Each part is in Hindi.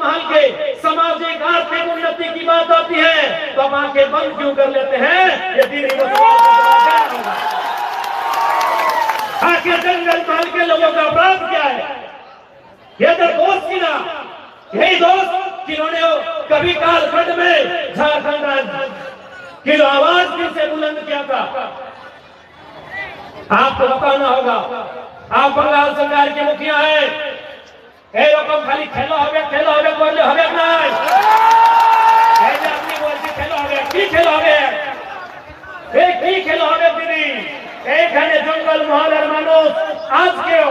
महल के सामाजिक आर्थिक उन्नति की बात आती है तो हम आंखें बंद क्यों कर लेते हैं? ये दीनी मसला आखिर जंगल महल के लोगों का अपराध क्या है? ये तो दोस्त की ना, यही दोस्त जिन्होंने कभी कालखंड में झारखंड की आवाज फिर से बुलंद किया था। आपको बताना होगा, आप बंगाल सरकार के मुखिया हैं, এই রকম খালি খেলা হবে বললে হবে না। এই যে আপনি বলছেন খেলা হবে, কি খেলা হবে? এই কি খেলা হবে দিদি? এইখানে জঙ্গল মহলের মানুষ আজকেও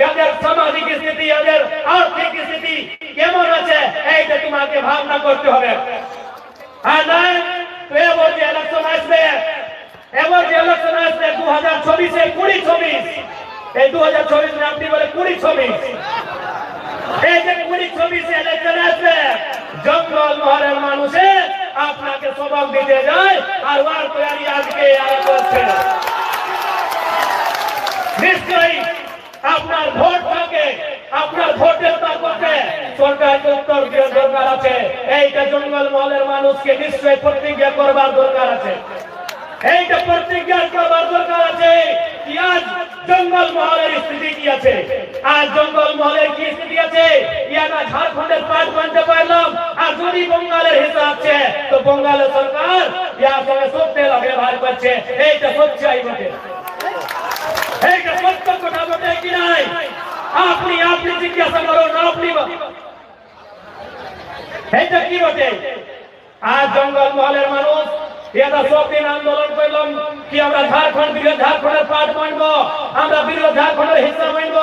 এদের সামাজিক স্থিতি, এদের আর্থিক স্থিতি কেমন আছে এইটা তোমাকে ভাবনা করতে হবে। আর নয় তো এবার যে ইলেকশন আসবে, 2024-এ 20-24 এই 2024 में আপনি বলে 20-24 এই যে 20-24 ইলেকশন আসবে, জঙ্গল মহলের মানুষে আপনাকে সবক দিতে যায় আর ওয়ার তৈরি আজকে আর করছে। নিশ্চয়ই আপনার ভোট থাকে, আপনার ভোটের তাকতে সরকারকে উত্তর দেওয়ার দরকার আছে। এইটা জঙ্গল মহলের মানুষকে নিশ্চয়ই প্রতিজ্ঞা করবার দরকার আছে। এইটা প্রতিজ্ঞা করবার দরকার আছে কি আজ জঙ্গল মহলের স্থিতি কি আছে, আজ জঙ্গল মহলের কি স্থিতি আছে, ইয়ানা ঝাড়খণ্ডের পার্ট বানতে পারলাম। আর যদি বঙ্গালের হিসাব আছে তো বঙ্গালের সরকার ইয়ার সঙ্গে সত্যি ব্যবহার করছে। এইটা সচ্চাই বটে, এইটা সত্য কথা বটে কি নাই? আপনি জিজ্ঞাসা করুন, আপনি এইটা কি বটে? আজ জঙ্গল মহলের মানুষ এটা সব দিন আন্দোলন করলাম কি আমরা ঝাড়খণ্ডের পার্ট মানব, আমরা বিরোধী ঝাড়খণ্ডের হিস্সা মানব,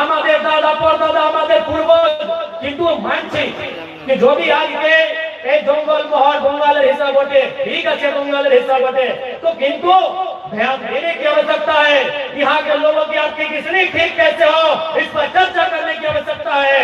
আমাদের দাদা পরদাদা আমাদের পূর্বজ। কিন্তু মানছি कि যদি আজকে এই জঙ্গল মহল बंगालेर हिस्सा बटे, ठीक है बंगालेर हिस्सा बटे, तो किंतु ध्यान देने की आवश्यकता है। यहाँ के लोगों की आर्थिक स्थिति ठीक कैसे हो इस पर चर्चा करने की आवश्यकता है।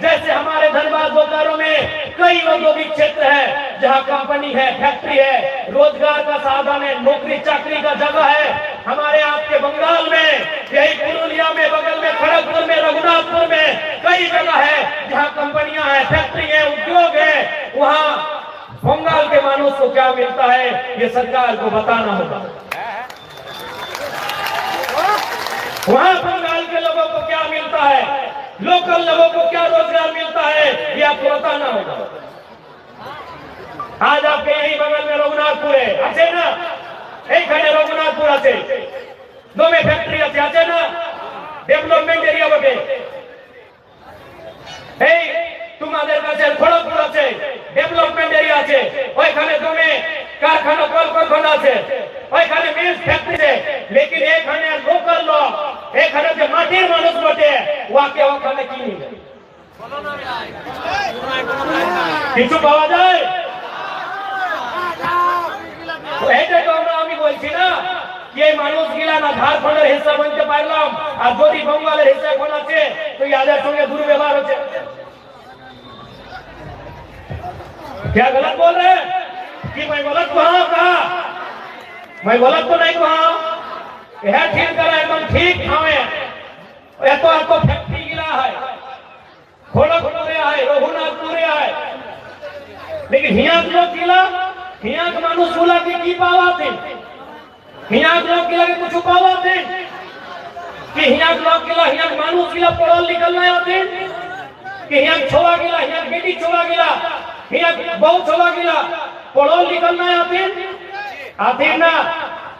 जैसे हमारे धनबाद बोकारो में कई औद्योगिक क्षेत्र है जहाँ कंपनी है, फैक्ट्री है, रोजगार का साधन है, नौकरी चाकरी का जगह है। हमारे आपके बंगाल में यही पुरुलिया में, बगल में खड़गपुर में, रघुनाथपुर में कई जगह है जहाँ कंपनियां है, फैक्ट्री है, उद्योग है। वहाँ बंगाल के मानुष को क्या मिलता है ये सरकार को बताना होगा। वहाँ बंगाल के लोगों को क्या मिलता है, लोकल लोगों को क्या रोजगार मिलता है ये आपको बताना होगा। आज आपके यही बगल में रघुनाथपुर है, আছে না? এইখানে রঘুনাথপুর আছে, দমে ফ্যাক্টরি আছে না? ডেভেলপমেন্ট এরিয়া বটে। এই তোমাদের কাছে খড়গপুর আছে, ডেভেলপমেন্ট এরিয়া আছে, ওইখানে দমে কারখানা কলকারখানা আছে, ওইখানে মিল ফ্যাক্টরি আছে। लेकिन এখানে লোকাল লোক, এখানে যে মাটির মানুষ বটে ওকে ওখানে কি নেই, কিছু পাওয়া যায়? এইটা তো আমি বলছি না কি এই মানুষগুলা না ঝাড়খণ্ডের হিস্সা বলতে পারলাম আর যদি বঙ্গালের হিস্সা এখন আছে তো ইয়াদের সঙ্গে দুর্ব্যবহার হচ্ছে। क्या गलत बोल रहे हैं कि मैं गलत कहा? मैं गलत तो नहीं कहा, यह ठीक करा एकदम ठीक हमें। तो फैक्ट्री गिला है, खड़गपुर है, रघुनाथपुर है, लेकिन हिया लोग गिला, हिया के मानुष बोला कि पावा थे, हिया लोग गिला के कुछ पावा थे कि हिया लोग गिला, हिया मानुष गिला पढ़ल निकलना आते कि हिया छोड़ा गिला, हिया बेटी छोड़ा गिला, हिया बहुत छोड़ा गिला पढ़ल निकलना आते ना?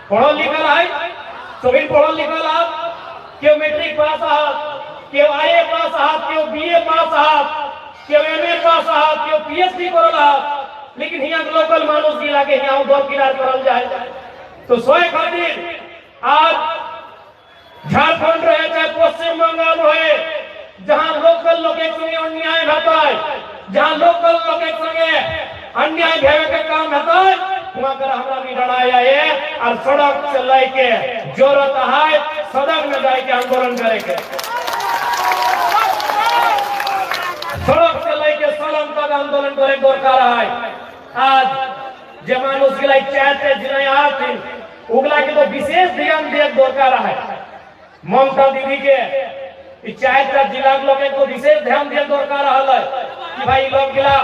पढ़ल निकल है सभी पढ़ल निकल आप क्यों मैट्रिक पास आहात, क्यों आईए पास आहात, क्यों बीए पास आहात, क्यों एमए पास आहात, क्यों पीएचडी करल आहात, लेकिन हिया लोकल मानुष गिला के हिया दो किनार करल जाए तो सोए खातिर आज झारखंड रहे चाहे पश्चिम बंगाल रहे, जहां लोकल लोग एक संगे अन्याय होता है, जहां लोकल लोग एक संगे अन्याय भेवे के काम होता है, वहां कर हमरा भी लड़ाया है और सड़क से लेके जरूरत है सदन में जाके आंदोलन करे के, सड़क से लेके सदन तक आंदोलन करे दरकार है। आज जे मानुष गिलाई चाहते जिन्हें आते उगला के तो विशेष ध्यान दे दरकार है। ममता दीदी के चार जिला लोग को विशेष ध्यान दिया दरकार है कि भाई लोग गिला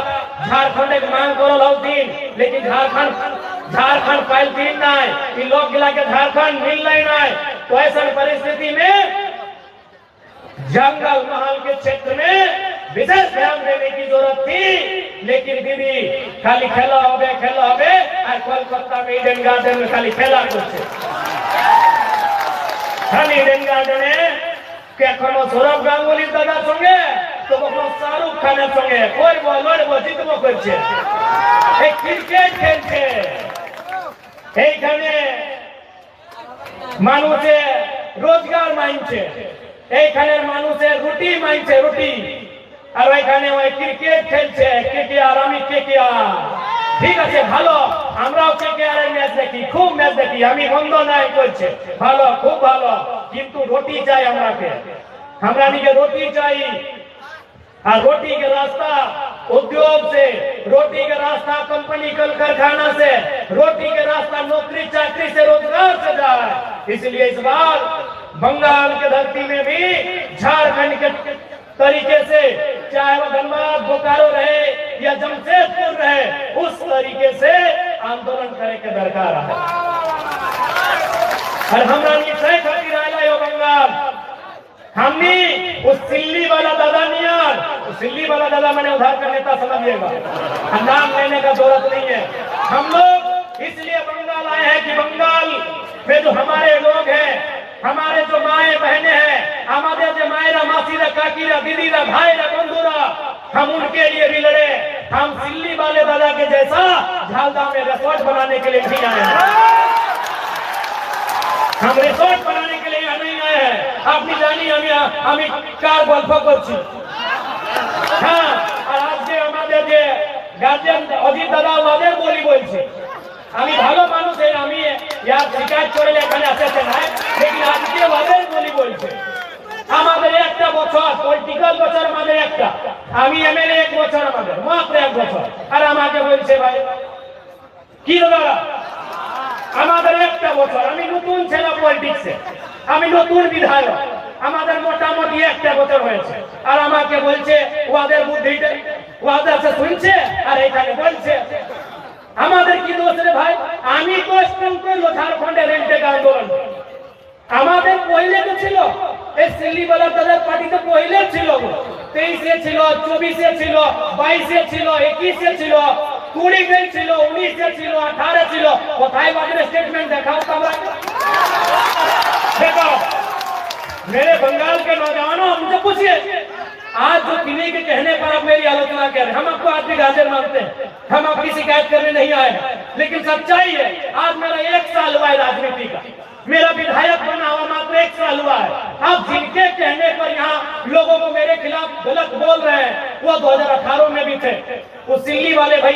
झारखंड एक मांग करल होतीन, लेकिन झारखंड पाइल तीन नहीं, लोग गिला के झारखंड मिल नहीं। तो ऐसा परिस्थिति में जंगल महल के क्षेत्र में विशेष ध्यान देने की जरूरत थी। लेकिन दीदी खाली खेला होबे और कोलकाता में ईडन गार्डन में खाली खेला कुछ खाली ईडन गार्डन सौरभ गांगुली दादा संगे तो शाहरुख खान संगे कोई लड़ब जितब कर क्रिकेट खेलছে এইখানে মানুষে রোজগার মাইনছে, এইখানের মানুষের রুটি মাইনছে রুটি, আর ওইখানে ওই ক্রিকেট খেলছে কেকেআর। আমি কেকেআর ঠিক আছে ভালো, আমরাও কেকেআর এর ম্যাচ দেখি, খুব ম্যাচ দেখি, আমি বন্ধ নাই করছে ভালো, খুব ভালো, কিন্তু রুটি চাই हमरा के रोटी चाहिए। और रोटी के रास्ता उद्योग से, रोटी के रास्ता कंपनी कल कारखाना से, रोटी के रास्ता नौकरी चाकरी से, रोजगार से जाए। इसलिए इस बार बंगाल के धरती में भी झारखंड के तरीके से, चाहे वो धनबाद बोकारो रहे या जमशेदपुर रहे, उस तरीके से आंदोलन करे के दरकार है। और हमरा तय खातिर आया बंगाल, हमने उस सिल्ली वाला दादा नियर, सिल्ली वाला दादा मैंने उधार का नेता समझिएगा, नाम लेने का जरूरत नहीं है। हम लोग इसलिए बंगाल आए हैं कि बंगाल में जो हमारे लोग हैं, हमारे जो माए बहने हैं, हमारे जो मायरा मासीरा काकीरा दीदीरा भाईरा बंधुरा, हम उनके लिए भी लड़े। हम सिल्ली वाले दादा के जैसा झालदा में रिसोर्ट बनाने के लिए नहीं आए हैं, हम रिसोर्ट बनाने के लिए नहीं आए हैं। আপনি জানি আমি কার গল্প করছি। হ্যাঁ, আর আজকে আমাদের যে গার্জিয়ান অজিত দাদা ওদের বলছে আমি ভালো মানুষ, আমি ইয়ার শিকায়ত করে এখানে আসতে নাই, लेकिन আজকে ওদের বলছে আমাদের একটা বছর পলিটিক্যাল বছর, আমাদের একটা, আমি এমএলএ এক বছর, আমাদের মাত্র এক বছর, আর আমাকে বলছে ভাই কি দাদা আমাদের একটা বছর, আমি নতুন ছেলে পলিটিক্সে, আমি নতুন বিধায়ক, আমাদের মোটামুটি একটা বছর হয়েছে, আর আমাকে বলছে ওদের বুদ্ধিটা ওদের সে শুনছে আর এখানে বলছে আমাদের কি দোষ রে ভাই? আমি তো স্ট্রং করলো ঝাড়খণ্ডের রেন্টেক আন্দোলন, আমাদের পहिले তো ছিল এই সিল্লিওয়ালা দাদার পার্টি, তো পहिले ছিল 23-এ ছিল, 24-এ ছিল, 22-এ ছিল, 21-এ ছিল, 20 ছিল, 19-এ ছিল, 18 ছিল। কোথায় বাদের স্টেটমেंट দেখাও তো আমরা देखो। मेरे बंगाल के नौजवानों हमसे पूछिए, आज जो किन्हीं के कहने पर आप मेरी आलोचना कर रहे हैं, हम आपको आज भी हाजिर मानते हैं, हम आपकी शिकायत करने नहीं आए हैं, लेकिन सच्चाई है आज मेरा 1 साल हुआ है राजनीति का, मेरा विधायक बना हुआ मात्र 1 साल हुआ है। अब जिनके कहने पर यहाँ लोगों को मेरे खिलाफ गलत बोल रहे हैं, वो 2018 में भी थे, वो सिल्ली वाले भाई